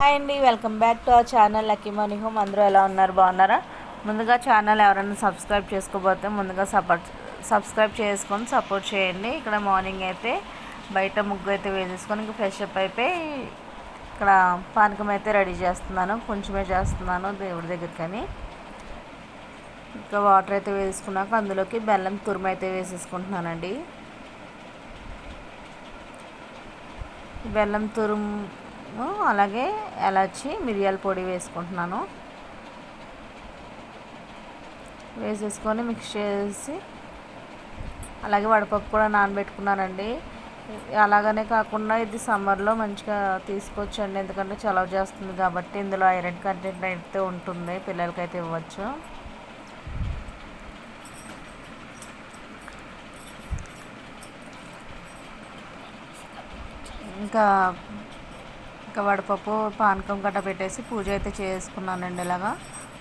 Hi అండి, welcome back to our channel lucky money home. అందరూ ఎలా ఉన్నారు? బాగున్నారా? ముందుగా ఛానల్ ఎవరైనా సబ్స్క్రైబ్ చేసుకోబోతే ముందుగా సబ్స్క్రైబ్ చేసుకొని సపోర్ట్ చేయండి. ఇక్కడ మార్నింగ్ అయితే బయట ముగ్గు అయితే వేసేసుకొని ఇంకా ఫ్రెష్ అప్ అయిపోయి ఇక్కడ పానకం అయితే రెడీ చేస్తున్నాను. కొంచెమే చేస్తున్నాను దేవుడి దగ్గరికని. ఇంకా వాటర్ అయితే వేసుకున్నాక అందులోకి బెల్లం తురుము అయితే వేసేసుకుంటున్నానండి. బెల్లం తురుము అలాగే ఎలాచి మిరియాల పొడి వేసుకుంటున్నాను. వేసేసుకొని మిక్స్ చేసి అలాగే వడపప్పు కూడా నానబెట్టుకున్నానండి. అలాగనే కాకుండా ఇది సమ్మర్లో మంచిగా తీసుకోవచ్చండి, ఎందుకంటే చలవ చేస్తుంది కాబట్టి ఇందులో ఐరన్ కంటెంట్ అయితే ఉంటుంది, పిల్లలకైతే ఇవ్వచ్చు. ఇంకా వడపప్పు పానకం గట్ట పెట్టేసి పూజ అయితే చేసుకున్నానండి. ఇలాగా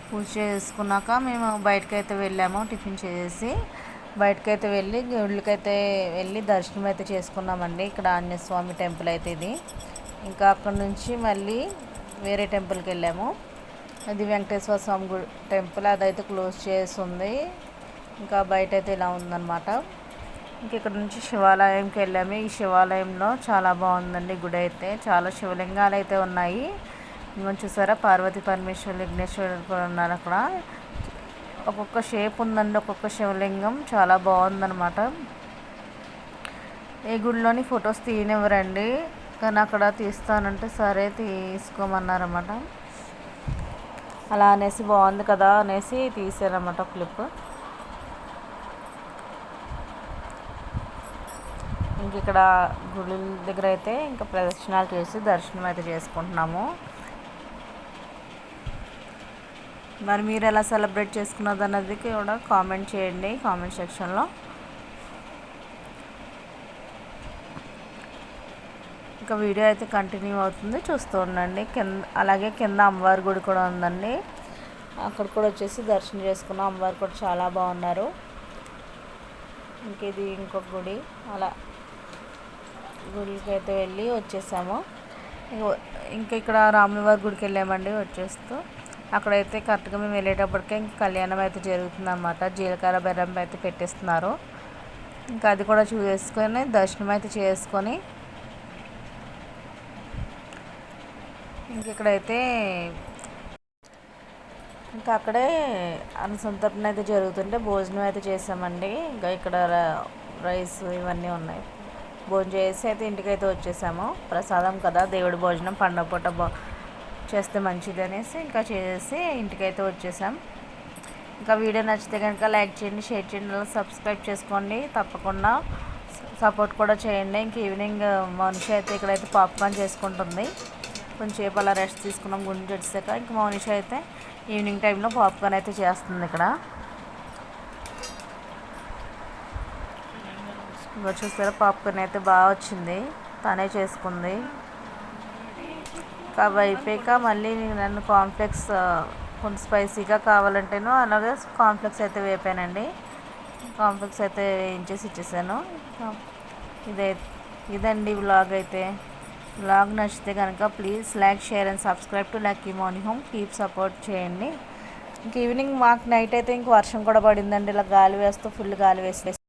పూజ చేసుకున్నాక మేము బయటకైతే వెళ్ళాము. టిఫిన్ చేసి బయటకైతే వెళ్ళి గుళ్ళకైతే వెళ్ళి దర్శనం అయితే చేసుకున్నామండి. ఇక్కడ ఆంజనేయ స్వామి టెంపుల్ అయితే ఇది. ఇంకా అక్కడ నుంచి మళ్ళీ వేరే టెంపుల్కి వెళ్ళాము. అది వెంకటేశ్వర స్వామి టెంపుల్, అదైతే క్లోజ్ చేసి ఉంది. ఇంకా బయట అయితే ఇలా ఉందన్నమాట. ఇంక ఇక్కడ నుంచి శివాలయంకి వెళ్ళాము. ఈ శివాలయంలో చాలా బాగుందండి గుడి అయితే. చాలా శివలింగాలు అయితే ఉన్నాయి. ఇంకొంచెం చూసారా, పార్వతీ పరమేశ్వరు విఘ్నేశ్వరుడు కూడా ఉన్నారు అక్కడ. ఒక్కొక్క షేప్ ఉందండి, ఒక్కొక్క శివలింగం చాలా బాగుందన్నమాట. ఈ గుడిలోని ఫొటోస్ తీయనివ్వరండి, కానీ అక్కడ తీస్తానంటే సరే తీసుకోమన్నారన్నమాట. అలా అనేసి బాగుంది కదా అనేసి తీసారన్నమాట క్లిప్. ఇంక ఇక్కడ గుడి దగ్గర అయితే ఇంకా ప్రదక్షిణాలు చేసి దర్శనం అయితే చేసుకుంటున్నాము. మరి మీరు ఎలా సెలబ్రేట్ చేసుకున్నది అన్నది కూడా కామెంట్ చేయండి కామెంట్ సెక్షన్లో. ఇంకా వీడియో అయితే కంటిన్యూ అవుతుంది, చూస్తూ ఉండండి. అలాగే కింద అమ్మవారి గుడి కూడా ఉందండి, అక్కడ కూడా వచ్చేసి దర్శనం చేసుకున్నాం. అమ్మవారు కూడా చాలా బాగున్నారు. ఇంక ఇది ఇంకొక గుడి. అలా గుడికి అయితే వెళ్ళి వచ్చేసాము. ఇంకా ఇక్కడ రాములవారి గుడికి వెళ్ళామండి. వచ్చేస్తూ అక్కడైతే కరెక్ట్గా మేము వెళ్ళేటప్పటికే ఇంకా కళ్యాణం అయితే జరుగుతుందన్నమాట. జీలకర్ర బెల్లం అయితే పెట్టేస్తున్నారు. ఇంకా అది కూడా చూసుకొని దర్శనం అయితే చేసుకొని ఇంక ఇక్కడైతే ఇంకా అక్కడే అన్నసంతర్పణ అయితే జరుగుతుంటే భోజనం అయితే చేసామండి. ఇంకా ఇక్కడ రైస్ ఇవన్నీ ఉన్నాయి. భోజనం చేసి అయితే ఇంటికైతే వచ్చేసాము. ప్రసాదం కదా, దేవుడి భోజనం పండగ పూట చేస్తే మంచిది అనేసి ఇంకా చేసి ఇంటికైతే వచ్చేసాం. ఇంకా వీడియో నచ్చితే కనుక లైక్ చేయండి, షేర్ చేయండి, సబ్స్క్రైబ్ చేసుకోండి. తప్పకుండా సపోర్ట్ కూడా చేయండి. ఇంక ఈవినింగ్ మనిషి అయితే ఇక్కడైతే పాప్కార్న్ చేసుకుంటుంది. కొంచెంసేపు అలా రెస్ట్ తీసుకున్నాం గుండె వచ్చాక. ఇంకా మనిషి అయితే ఈవినింగ్ టైంలో పాప్కార్న్ అయితే చేస్తుంది ఇక్కడ. ఇంకా చూస్తారా, పాప్కార్న్ అయితే బాగా వచ్చింది, తనే చేసుకుంది. అవి అయిపోయాక మళ్ళీ నన్ను కాన్ఫ్లెక్స్ కొంచెం స్పైసీగా కావాలంటేనో అలాగే కాన్ఫ్లెక్స్ అయితే వేపానండి. కాన్ఫ్లెక్స్ అయితే వేయించేసి ఇచ్చేసాను. ఇదండి వ్లాగ్ అయితే. వ్లాగ్ నచ్చితే కనుక please like, share and subscribe to lucky money home. Keep support చేయండి. ఇంక ఈవినింగ్ మాకు నైట్ అయితే ఇంక వర్షం కూడా పడిందండి. ఇలా గాలి వేస్తూ ఫుల్ గాలి వేసి